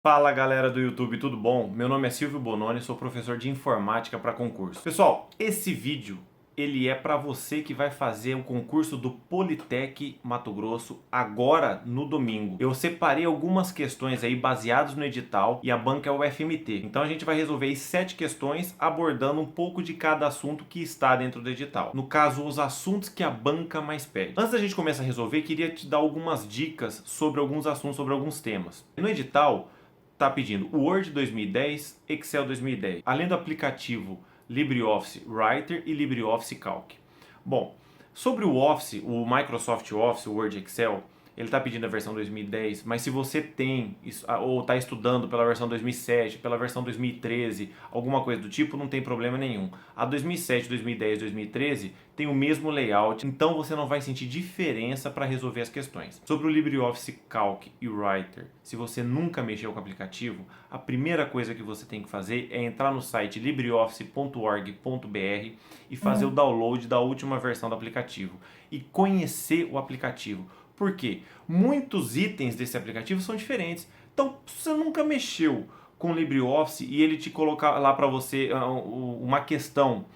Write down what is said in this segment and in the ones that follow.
Fala galera do YouTube, tudo bom? Meu nome é Silvio Bononi, sou professor de informática para concurso. Pessoal, esse vídeo ele é para você que vai fazer o concurso do Politec Mato Grosso agora no domingo. Eu separei algumas questões aí baseadas no edital e a banca é o FMT. Então a gente vai resolver aí 7 questões abordando um pouco de cada assunto que está dentro do edital. No caso, os assuntos que a banca mais pede. Antes da gente começar a resolver, queria te dar algumas dicas sobre alguns assuntos, sobre alguns temas. No edital está pedindo o Word 2010, Excel 2010, além do aplicativo LibreOffice Writer e LibreOffice Calc. Bom, sobre o Office, o Microsoft Office, o Word Excel, ele está pedindo a versão 2010, mas se você tem ou está estudando pela versão 2007, pela versão 2013, alguma coisa do tipo, não tem problema nenhum. A 2007, 2010, 2013 tem o mesmo layout, então você não vai sentir diferença para resolver as questões. Sobre o LibreOffice Calc e Writer, se você nunca mexeu com o aplicativo, a primeira coisa que você tem que fazer é entrar no site libreoffice.org.br e fazer o download da última versão do aplicativo e conhecer o aplicativo. Por quê? Muitos itens desse aplicativo são diferentes. Então, se você nunca mexeu com o LibreOffice e ele te colocar lá para você uma questão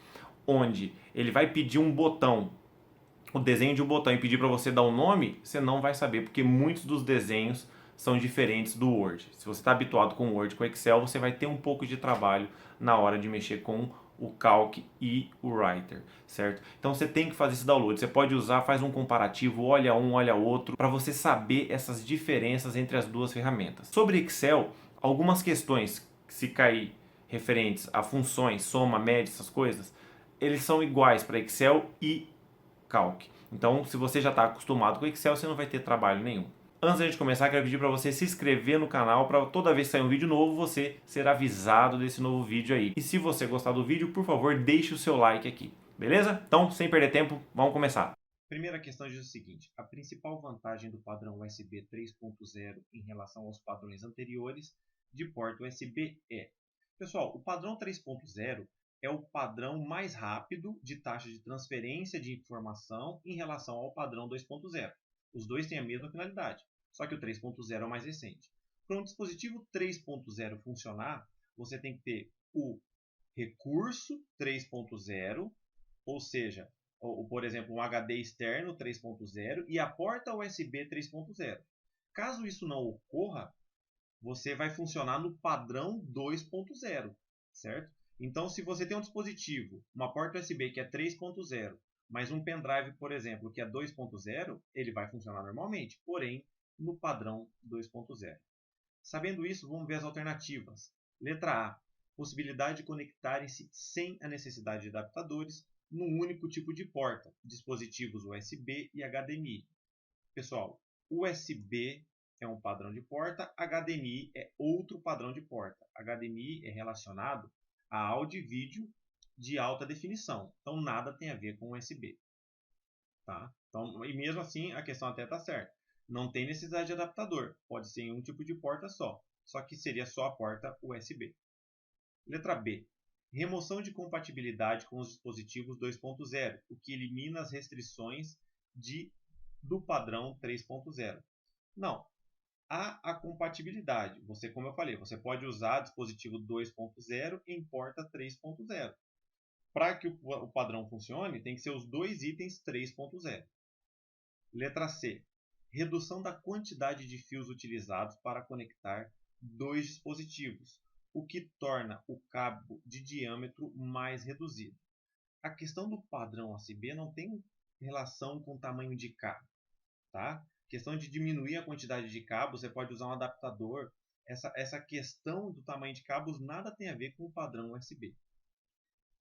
onde ele vai pedir um botão, o desenho de um botão e pedir para você dar um nome, você não vai saber, porque muitos dos desenhos são diferentes do Word. Se você está habituado com o Word, com o Excel, você vai ter um pouco de trabalho na hora de mexer com o Calc e o Writer, certo? Então você tem que fazer esse download. Você pode usar, faz um comparativo, olha um, olha outro, para você saber essas diferenças entre as duas ferramentas. Sobre Excel, algumas questões, se cair referentes a funções, soma, média, essas coisas, eles são iguais para Excel e Calc. Então, se você já está acostumado com Excel, você não vai ter trabalho nenhum. Antes da gente começar, quero pedir para você se inscrever no canal para toda vez que sair um vídeo novo, você ser avisado desse novo vídeo aí. E se você gostar do vídeo, por favor, deixe o seu like aqui. Beleza? Então, sem perder tempo, vamos começar. Primeira questão diz o seguinte: a principal vantagem do padrão USB 3.0 em relação aos padrões anteriores de porta USB é. Pessoal, o padrão 3.0 é o padrão mais rápido de taxa de transferência de informação em relação ao padrão 2.0. Os dois têm a mesma finalidade, só que o 3.0 é o mais recente. Para um dispositivo 3.0 funcionar, você tem que ter o recurso 3.0, ou seja, por exemplo, um HD externo 3.0 e a porta USB 3.0. Caso isso não ocorra, você vai funcionar no padrão 2.0, certo? Então, se você tem um dispositivo, uma porta USB que é 3.0, mas um pendrive, por exemplo, que é 2.0, ele vai funcionar normalmente, porém no padrão 2.0. Sabendo isso, vamos ver as alternativas. Letra A. Possibilidade de conectarem-se sem a necessidade de adaptadores num único tipo de porta, dispositivos USB e HDMI. Pessoal, USB é um padrão de porta, HDMI é outro padrão de porta. HDMI é relacionado a áudio e vídeo de alta definição, então nada tem a ver com USB. Tá? Então, e mesmo assim, a questão até está certa. Não tem necessidade de adaptador, pode ser em um tipo de porta só que seria só a porta USB. Letra B. Remoção de compatibilidade com os dispositivos 2.0, o que elimina as restrições do padrão 3.0. Não, há a compatibilidade. Você, como eu falei, você pode usar dispositivo 2.0 em porta 3.0. Para que o padrão funcione, tem que ser os dois itens 3.0. Letra C. Redução da quantidade de fios utilizados para conectar dois dispositivos, o que torna o cabo de diâmetro mais reduzido. A questão do padrão USB não tem relação com o tamanho de cabo, tá? Questão de diminuir a quantidade de cabos, você pode usar um adaptador. Essa questão do tamanho de cabos nada tem a ver com o padrão USB.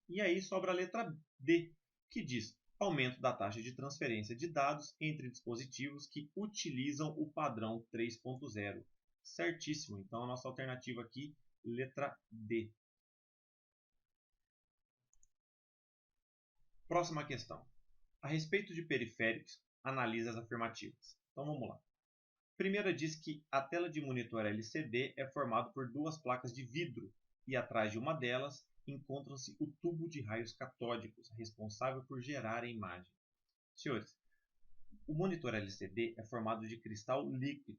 E aí sobra a letra D, que diz aumento da taxa de transferência de dados entre dispositivos que utilizam o padrão 3.0. Certíssimo. Então a nossa alternativa aqui, letra D. Próxima questão. A respeito de periféricos, analise as afirmativas. Então vamos lá. Primeira diz que a tela de monitor LCD é formada por duas placas de vidro e atrás de uma delas encontra-se o tubo de raios catódicos responsável por gerar a imagem. Senhores, o monitor LCD é formado de cristal líquido.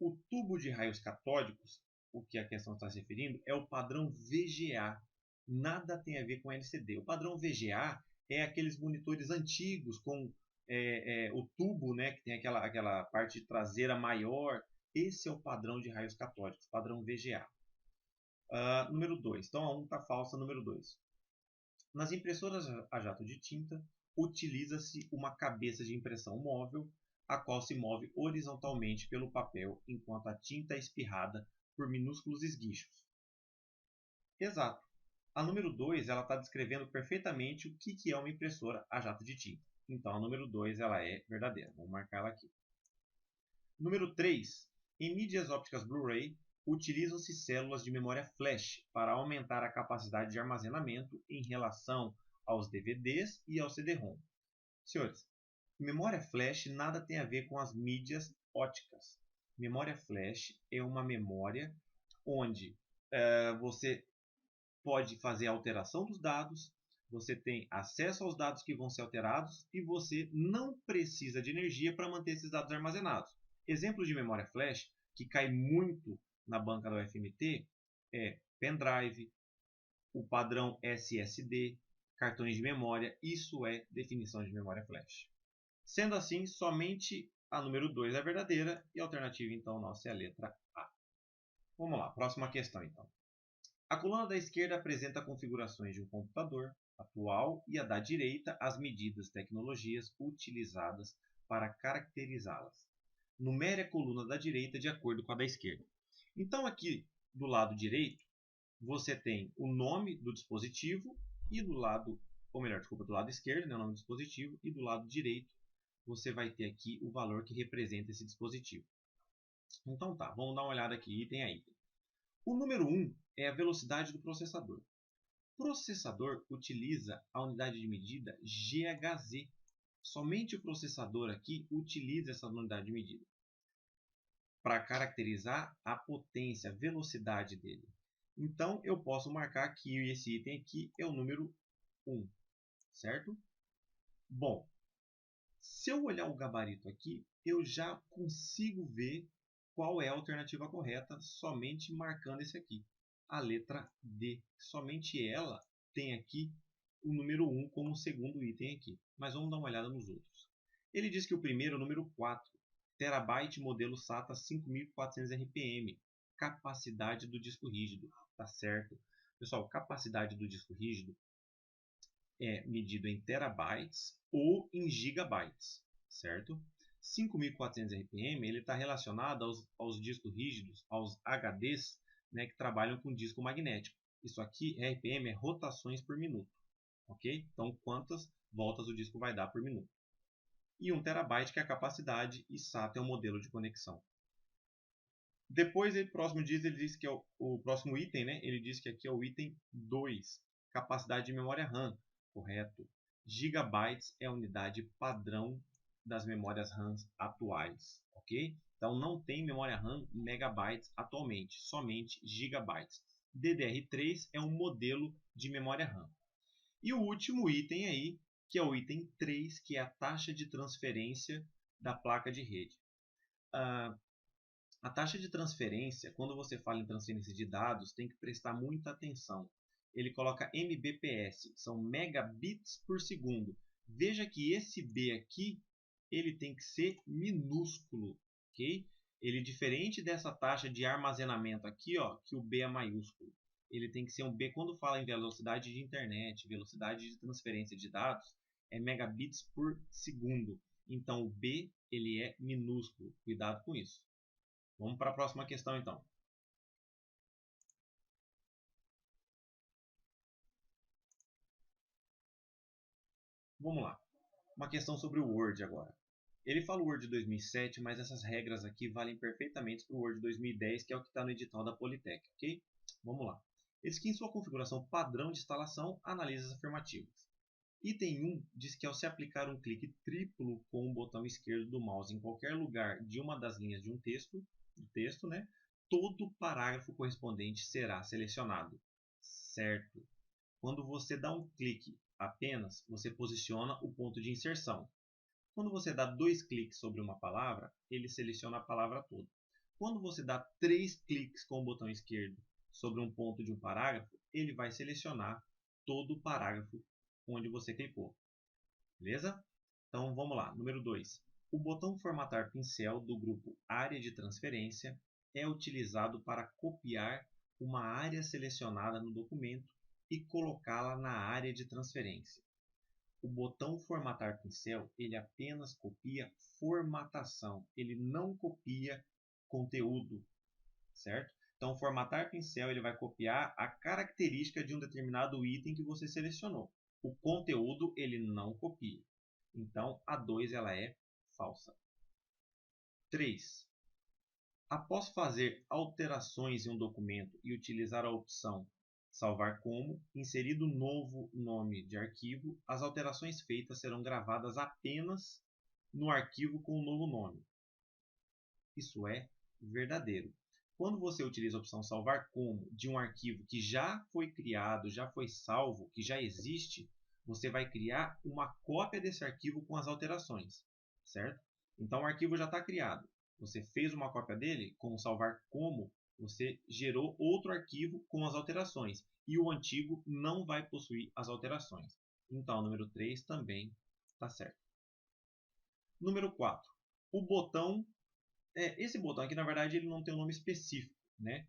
O tubo de raios catódicos, o que a questão está se referindo, é o padrão VGA. Nada tem a ver com LCD. O padrão VGA é aqueles monitores antigos com o tubo, né, que tem aquela parte traseira maior. Esse é o padrão de raios catódicos, padrão VGA. Número 2. Então a 1 está falsa, número 2. Nas impressoras a jato de tinta, utiliza-se uma cabeça de impressão móvel, a qual se move horizontalmente pelo papel enquanto a tinta é espirrada por minúsculos esguichos. Exato. A número 2 está descrevendo perfeitamente o que é uma impressora a jato de tinta. Então a número 2 ela é verdadeira. Vamos marcar ela aqui. Número 3. Em mídias ópticas Blu-ray, utilizam-se células de memória flash para aumentar a capacidade de armazenamento em relação aos DVDs e ao CD-ROM. Senhores, memória flash nada tem a ver com as mídias óticas. Memória flash é uma memória onde você pode fazer a alteração dos dados, você tem acesso aos dados que vão ser alterados e você não precisa de energia para manter esses dados armazenados. Exemplos de memória flash que cai muito na banca da UFMT é pendrive, o padrão SSD, cartões de memória. Isso é definição de memória flash. Sendo assim, somente a número 2 é verdadeira e a alternativa então nossa é a letra A. Vamos lá, próxima questão então. A coluna da esquerda apresenta configurações de um computador atual e a da direita as medidas e tecnologias utilizadas para caracterizá-las. Numere a coluna da direita de acordo com a da esquerda. Então aqui do lado direito você tem o nome do dispositivo e do lado esquerdo, né, o nome do dispositivo, e do lado direito você vai ter aqui o valor que representa esse dispositivo. Então tá, vamos dar uma olhada aqui item a item. O número 1 é a velocidade do processador. O processador utiliza a unidade de medida GHz. Somente o processador aqui utiliza essa unidade de medida para caracterizar a potência, a velocidade dele. Então eu posso marcar que esse item aqui é o número 1, certo? Bom, se eu olhar o gabarito aqui, eu já consigo ver qual é a alternativa correta somente marcando esse aqui. A letra D. Somente ela tem aqui o número 1 como segundo item aqui. Mas vamos dar uma olhada nos outros. Ele diz que o primeiro é o número 4. Terabyte modelo SATA 5400 RPM. Capacidade do disco rígido. Tá certo. Pessoal, capacidade do disco rígido é medido em terabytes ou em gigabytes, certo? 5400 RPM ele está relacionado aos discos rígidos, aos HDs, né, que trabalham com disco magnético. Isso aqui, RPM, é rotações por minuto, ok? Então, quantas voltas o disco vai dar por minuto. E 1 terabyte, que é a capacidade, e SATA é o modelo de conexão. Depois, ele diz que é o próximo item, né? Ele diz que aqui é o item 2, capacidade de memória RAM. Correto. Gigabytes é a unidade padrão das memórias RAM atuais, ok? Então não tem memória RAM megabytes atualmente, somente gigabytes. DDR3 é um modelo de memória RAM. E o último item aí, que é o item 3, que é a taxa de transferência da placa de rede. A taxa de transferência, quando você fala em transferência de dados, tem que prestar muita atenção. Ele coloca Mbps, são megabits por segundo. Veja que esse B aqui, ele tem que ser minúsculo, ok? Ele diferente dessa taxa de armazenamento aqui, ó, que o B é maiúsculo. Ele tem que ser um B, quando fala em velocidade de internet, velocidade de transferência de dados, é megabits por segundo. Então o B, ele é minúsculo. Cuidado com isso. Vamos para a próxima questão, então. Vamos lá. Uma questão sobre o Word agora. Ele fala o Word 2007, mas essas regras aqui valem perfeitamente para o Word 2010, que é o que está no edital da Politec, ok? Vamos lá. Ele diz que em sua configuração padrão de instalação, analisa as afirmativas. Item 1 diz que ao se aplicar um clique triplo com o botão esquerdo do mouse em qualquer lugar de uma das linhas de um texto, né, todo o parágrafo correspondente será selecionado. Certo. Quando você dá um clique apenas, você posiciona o ponto de inserção. Quando você dá 2 cliques sobre uma palavra, ele seleciona a palavra toda. Quando você dá 3 cliques com o botão esquerdo sobre um ponto de um parágrafo, ele vai selecionar todo o parágrafo onde você clicou. Beleza? Então vamos lá. Número 2. O botão formatar pincel do grupo área de transferência é utilizado para copiar uma área selecionada no documento e colocá-la na área de transferência. O botão formatar pincel, ele apenas copia formatação, ele não copia conteúdo, certo? Então, formatar pincel, ele vai copiar a característica de um determinado item que você selecionou. O conteúdo, ele não copia. Então, a 2 ela é falsa. 3. Após fazer alterações em um documento e utilizar a opção salvar como, inserido novo nome de arquivo, as alterações feitas serão gravadas apenas no arquivo com o novo nome. Isso é verdadeiro. Quando você utiliza a opção salvar como de um arquivo que já foi criado, já foi salvo, que já existe, você vai criar uma cópia desse arquivo com as alterações, certo? Então o arquivo já está criado. Você fez uma cópia dele, com o salvar como, você gerou outro arquivo com as alterações. E o antigo não vai possuir as alterações. Então o número 3 também está certo. Número 4. O botão esse botão aqui, na verdade, ele não tem um nome específico, né?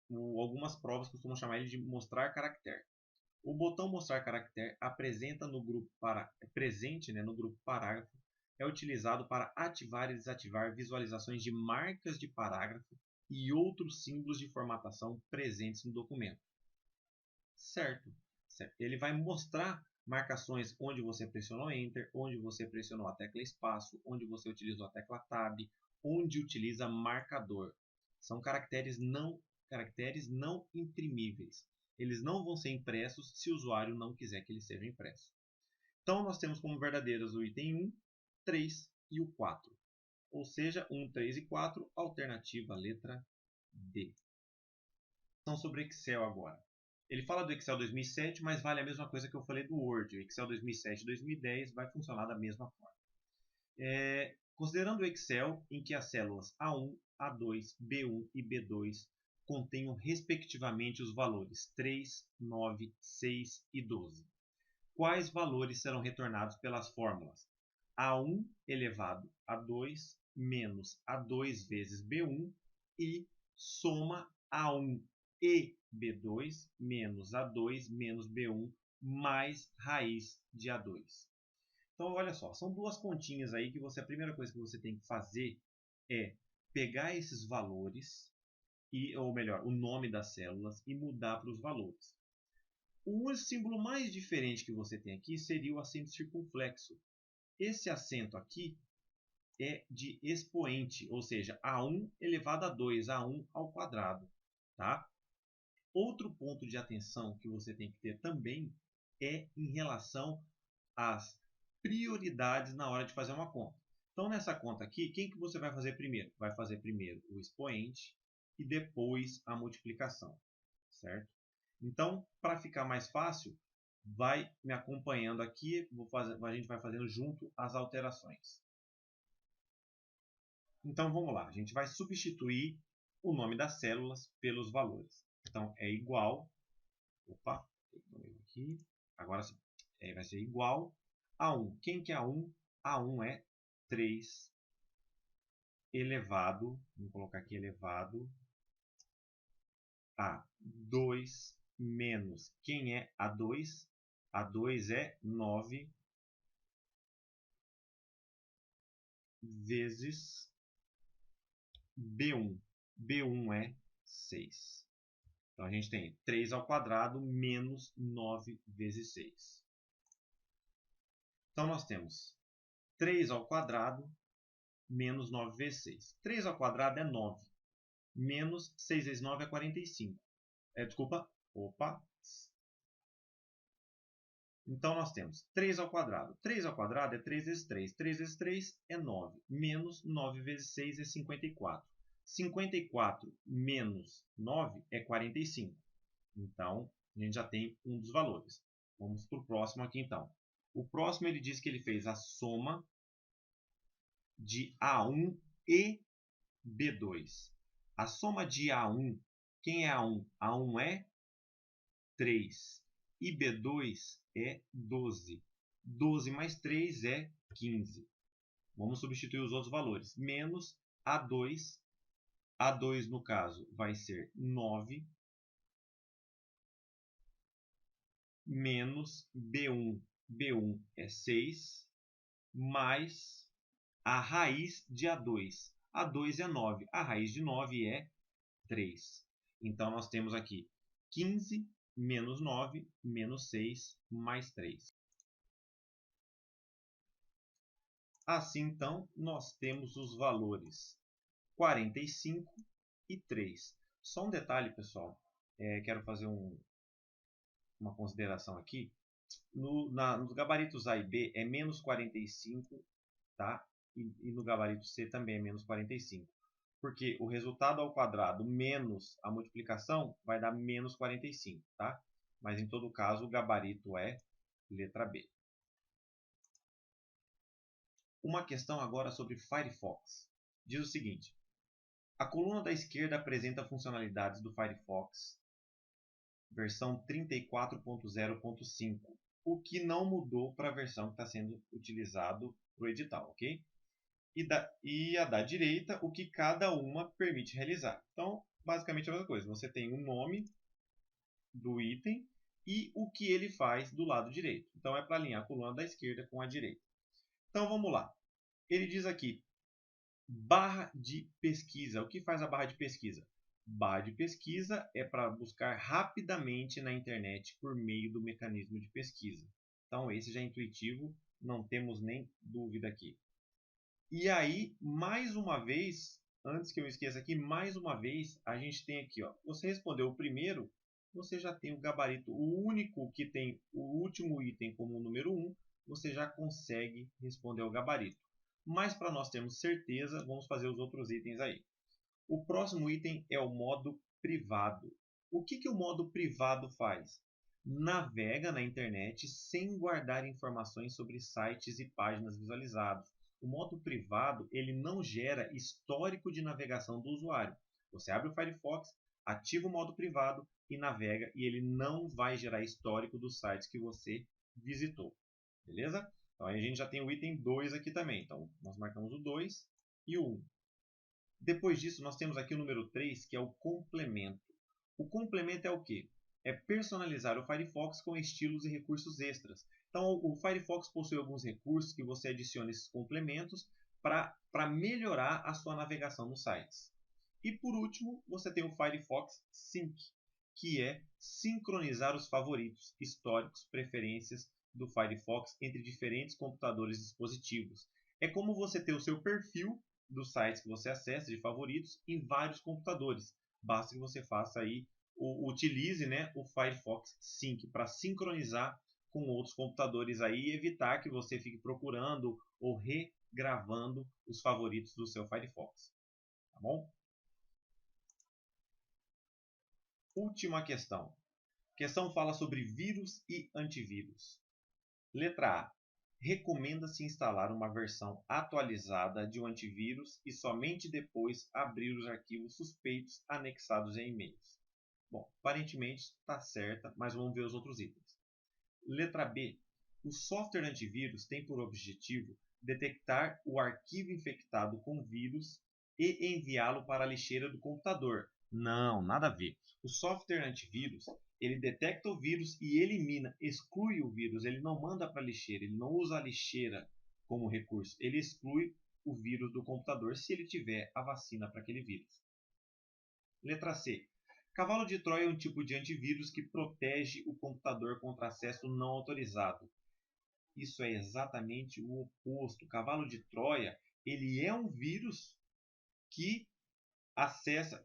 Algumas provas costumam chamar ele de mostrar caractere. O botão mostrar caractere apresenta no grupo presente, né, no grupo parágrafo, é utilizado para ativar e desativar visualizações de marcas de parágrafo e outros símbolos de formatação presentes no documento. Certo. Ele vai mostrar marcações onde você pressionou Enter, onde você pressionou a tecla espaço, onde você utilizou a tecla Tab, onde utiliza marcador. São caracteres não imprimíveis. Eles não vão ser impressos se o usuário não quiser que eles sejam impressos. Então, nós temos como verdadeiros o item 1, 3 e o 4. Ou seja, 1, 3 e 4, alternativa letra D. Então, sobre Excel agora. Ele fala do Excel 2007, mas vale a mesma coisa que eu falei do Word. O Excel 2007 e 2010 vai funcionar da mesma forma. Considerando o Excel em que as células A1, A2, B1 e B2 contenham respectivamente os valores 3, 9, 6 e 12. Quais valores serão retornados pelas fórmulas A1 elevado a 2 menos A2 vezes B1 e soma A1 e B2 menos A2 menos B1 mais raiz de A2. Então, olha só, são duas continhas aí que a primeira coisa que você tem que fazer é pegar esses valores, ou melhor, o nome das células e mudar para os valores. O símbolo mais diferente que você tem aqui seria o acento circunflexo. Esse acento aqui é de expoente, ou seja, A1 elevado a 2, A1 ao quadrado. Tá? Outro ponto de atenção que você tem que ter também é em relação às prioridades na hora de fazer uma conta. Então, nessa conta aqui, quem que você vai fazer primeiro? Vai fazer primeiro o expoente e depois a multiplicação, certo? Então, para ficar mais fácil, vai me acompanhando aqui, a gente vai fazendo junto as alterações. Então, vamos lá, a gente vai substituir o nome das células pelos valores. Então, é igual, aqui, agora vai ser igual a 1. Quem que é A1? A1 é 3 elevado, vamos colocar aqui elevado, a 2 menos, quem é A2? A2 é 9 vezes B1. B1 é 6. Então, a gente tem 3 ao quadrado menos 9 vezes 6. Então, nós temos 3 ao quadrado menos 9 vezes 6. 3 ao quadrado é 9. Menos 6 vezes 9 é 45. Desculpa. Então, nós temos 3 ao quadrado. 3 ao quadrado é 3 vezes 3. 3 vezes 3 é 9. Menos 9 vezes 6 é 54. 54 menos 9 é 45. Então, a gente já tem um dos valores. Vamos para o próximo aqui, então. O próximo, ele diz que ele fez a soma de A1 e B2. A soma de A1, quem é A1? A1 é 3 e B2 é 12. 12 mais 3 é 15. Vamos substituir os outros valores. Menos A2. A2, no caso, vai ser 9. Menos B1. B1 é 6. Mais a raiz de A2. A2 é 9. A raiz de 9 é 3. Então, nós temos aqui 15 menos 9 menos 6 mais 3. Assim, então, nós temos os valores 45 e 3. Só um detalhe, pessoal. Quero fazer uma consideração aqui. Nos gabaritos A e B é menos 45, tá? E no gabarito C também é menos 45. Porque o resultado ao quadrado menos a multiplicação vai dar menos 45, tá? Mas em todo caso o gabarito é letra B. Uma questão agora sobre Firefox. Diz o seguinte: a coluna da esquerda apresenta funcionalidades do Firefox versão 34.0.5, o que não mudou para a versão que está sendo utilizado para o edital, ok? E a da direita, o que cada uma permite realizar. Então, basicamente a mesma coisa. Você tem o nome do item e o que ele faz do lado direito. Então, é para alinhar a coluna da esquerda com a direita. Então, vamos lá. Ele diz aqui, barra de pesquisa. O que faz a barra de pesquisa? Barra de pesquisa é para buscar rapidamente na internet por meio do mecanismo de pesquisa. Então, esse já é intuitivo, não temos nem dúvida aqui. E aí, mais uma vez, antes que eu esqueça aqui, mais uma vez, a gente tem aqui, ó, você respondeu o primeiro, você já tem o gabarito, o único que tem o último item como número 1, você já consegue responder o gabarito. Mas para nós termos certeza, vamos fazer os outros itens aí. O próximo item é o modo privado. O que o modo privado faz? Navega na internet sem guardar informações sobre sites e páginas visualizados. O modo privado ele não gera histórico de navegação do usuário. Você abre o Firefox, ativa o modo privado e navega e ele não vai gerar histórico dos sites que você visitou. Beleza? Então aí a gente já tem o item 2 aqui também. Então nós marcamos o 2 e o 1. Depois disso, nós temos aqui o número 3, que é o complemento. O complemento é o quê? É personalizar o Firefox com estilos e recursos extras. Então, o Firefox possui alguns recursos que você adiciona esses complementos para melhorar a sua navegação nos sites. E por último, você tem o Firefox Sync, que é sincronizar os favoritos, históricos, preferências do Firefox entre diferentes computadores e dispositivos. É como você ter o seu perfil dos sites que você acessa de favoritos em vários computadores. Basta que você faça aí, utilize, né, o Firefox Sync para sincronizar com outros computadores aí e evitar que você fique procurando ou regravando os favoritos do seu Firefox. Tá bom? Última questão. A questão fala sobre vírus e antivírus. Letra A. Recomenda-se instalar uma versão atualizada de um antivírus e somente depois abrir os arquivos suspeitos anexados em e-mails. Bom, aparentemente está certa, mas vamos ver os outros itens. Letra B. O software antivírus tem por objetivo detectar o arquivo infectado com vírus e enviá-lo para a lixeira do computador. Não, nada a ver. O software antivírus ele detecta o vírus e elimina, exclui o vírus. Ele não manda para a lixeira, ele não usa a lixeira como recurso. Ele exclui o vírus do computador se ele tiver a vacina para aquele vírus. Letra C. Cavalo de Troia é um tipo de antivírus que protege o computador contra acesso não autorizado. Isso é exatamente o oposto. Cavalo de Troia ele é um vírus que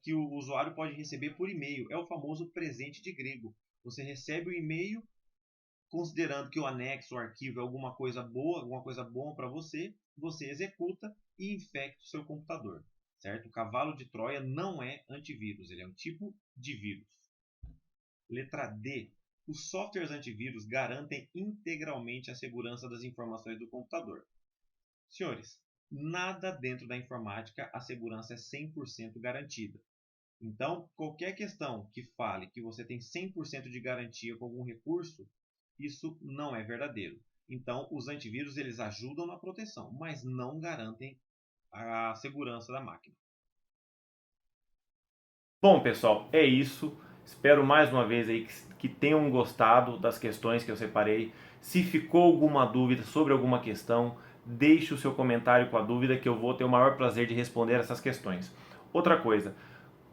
que o usuário pode receber por e-mail. É o famoso presente de grego. Você recebe o e-mail considerando que o anexo, o arquivo é alguma coisa bom para você, você executa e infecta o seu computador. Certo? O cavalo de Troia não é antivírus, ele é um tipo de vírus. Letra D. Os softwares antivírus garantem integralmente a segurança das informações do computador. Senhores, nada dentro da informática a segurança é 100% garantida. Então, qualquer questão que fale que você tem 100% de garantia com algum recurso, isso não é verdadeiro. Então, os antivírus eles ajudam na proteção, mas não garantem a segurança da máquina. Bom, pessoal, é isso. Espero mais uma vez aí que tenham gostado das questões que eu separei. Se ficou alguma dúvida sobre alguma questão, deixe o seu comentário com a dúvida que eu vou ter o maior prazer de responder essas questões. Outra coisa,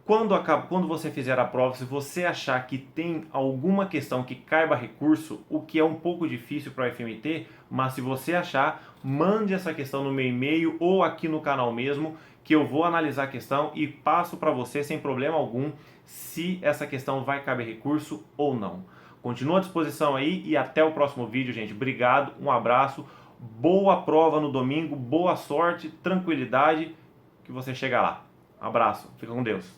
quando você fizer a prova, se você achar que tem alguma questão que caiba recurso, o que é um pouco difícil para o FMT, mas se você achar, mande essa questão no meu e-mail ou aqui no canal mesmo, que eu vou analisar a questão e passo para você sem problema algum se essa questão vai caber recurso ou não. Continua à disposição aí e até o próximo vídeo, gente. Obrigado, um abraço, boa prova no domingo, boa sorte, tranquilidade, que você chega lá. Abraço, fica com Deus.